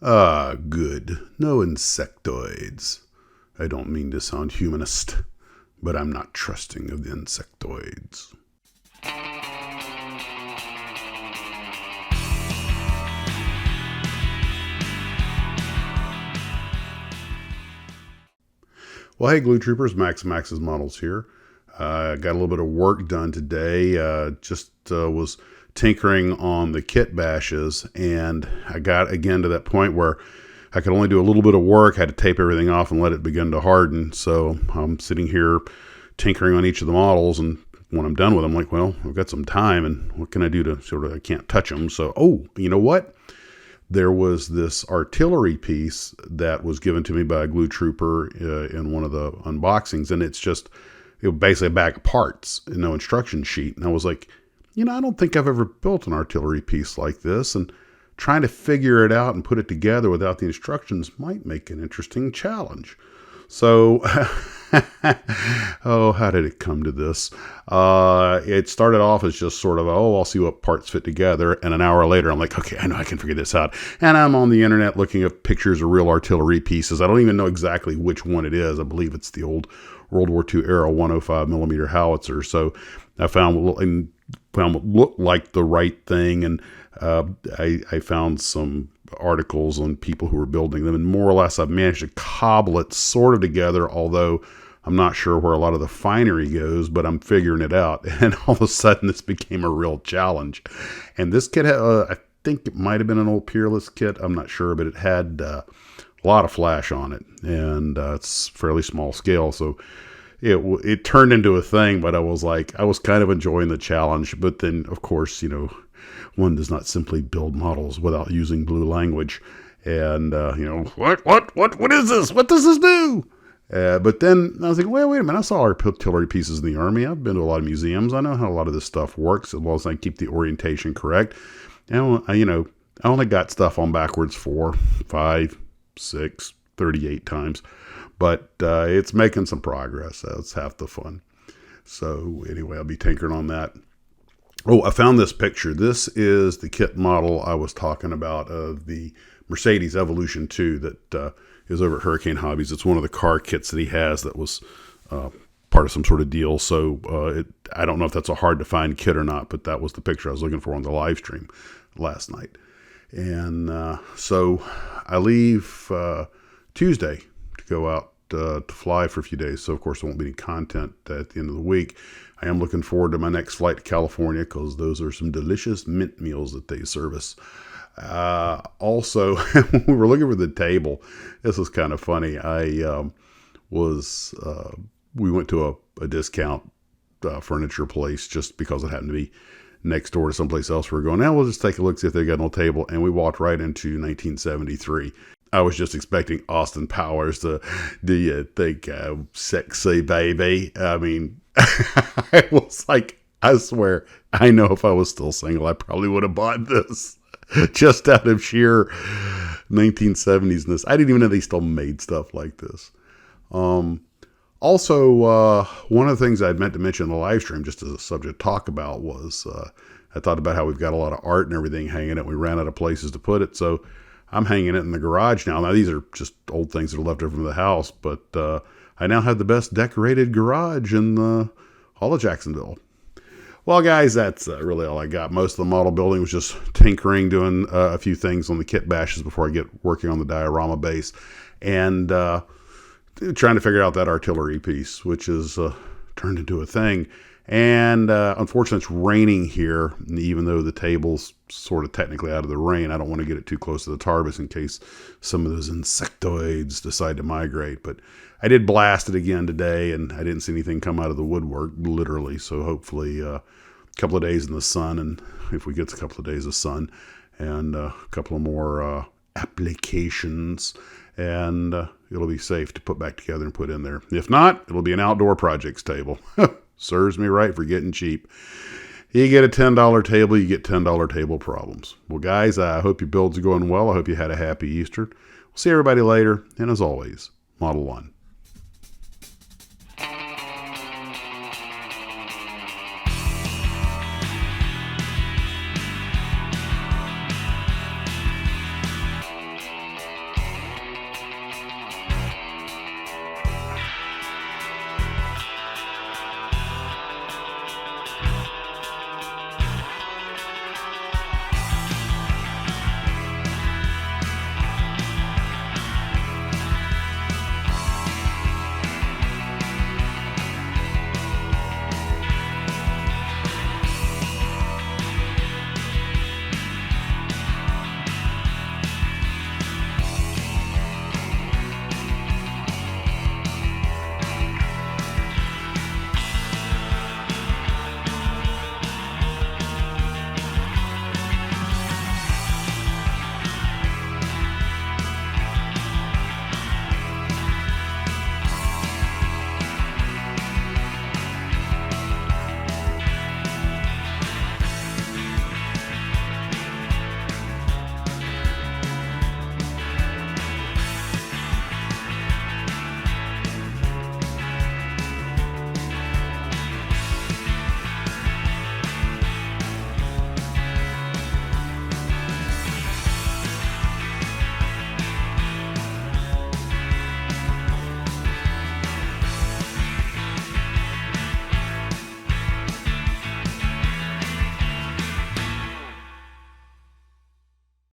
Ah, good. No insectoids. I don't mean to sound humanist, but I'm not trusting of the insectoids. Well, hey, Glue Troopers, Max's Models here. Got a little bit of work done today. Just was tinkering on the kit bashes, and I got again to that point where I could only do a little bit of work. I had to tape everything off and let it begin to harden. So I'm sitting here tinkering on each of the models, and when I'm done with them, I'm like, well, I've got some time, and what can I do to sort of, I can't touch them. So, you know what? There was this artillery piece that was given to me by a glue trooper in one of the unboxings, and it's basically a bag of parts and no instruction sheet. And I was like, I don't think I've ever built an artillery piece like this, and trying to figure it out and put it together without the instructions might make an interesting challenge. So, how did it come to this? It started off as just sort of, I'll see what parts fit together. And an hour later, I'm like, okay, I know I can figure this out. And I'm on the internet looking at pictures of real artillery pieces. I don't even know exactly which one it is. I believe it's the old World War II era 105 millimeter howitzer. So I found what looked like the right thing. And I found some articles on people who were building them, and more or less I've managed to cobble it sort of together, although I'm not sure where a lot of the finery goes, but I'm figuring it out. And all of a sudden this became a real challenge. And this kit, I think it might have been an old Peerless kit, I'm not sure, but it had a lot of flash on it, and it's fairly small scale, so it turned into a thing. But I was kind of enjoying the challenge. But then, of course, one does not simply build models without using glue language. And, what is this? What does this do? But then I was like, wait a minute. I saw artillery pieces in the Army. I've been to a lot of museums. I know how a lot of this stuff works, as well as I keep the orientation correct. And, I only got stuff on backwards 4, 5, 6, 38 times. But it's making some progress. That's half the fun. So anyway, I'll be tinkering on that. Oh, I found this picture. This is the kit model I was talking about of the Mercedes Evolution 2 that is over at Hurricane Hobbies. It's one of the car kits that he has that was part of some sort of deal. So I don't know if that's a hard to find kit or not, but that was the picture I was looking for on the live stream last night. And so I leave Tuesday to go out to fly for a few days. So, of course, there won't be any content at the end of the week. I am looking forward to my next flight to California, because those are some delicious mint meals that they service. Also, when we were looking for the table, this was kind of funny. We went to a discount furniture place just because it happened to be next door to someplace else. We were going, now we'll just take a look, see if they got no table. And we walked right into 1973. I was just expecting Austin Powers to, do you think, sexy baby? I mean, I was like, I swear, I know if I was still single, I probably would have bought this just out of sheer 1970s-ness. I didn't even know they still made stuff like this. Also, one of the things I'd meant to mention in the live stream, just as a subject to talk about, was I thought about how we've got a lot of art and everything hanging it. We ran out of places to put it, so I'm hanging it in the garage now. Now, these are just old things that are left over from the house, but I now have the best decorated garage in all of Jacksonville. Well, guys, that's really all I got. Most of the model building was just tinkering, doing a few things on the kit bashes before I get working on the diorama base, and trying to figure out that artillery piece, which is turned into a thing. And unfortunately, it's raining here. And even though the table's sort of technically out of the rain, I don't want to get it too close to the tarbus in case some of those insectoids decide to migrate. But I did blast it again today, and I didn't see anything come out of the woodwork, literally. So hopefully a couple of days in the sun, and if we get a couple of days of sun, and a couple of more applications, and it'll be safe to put back together and put in there. If not, it'll be an outdoor projects table. Serves me right for getting cheap. You get a $10 table, you get $10 table problems. Well, guys, I hope your builds are going well. I hope you had a happy Easter. We'll see everybody later. And as always, Model 1.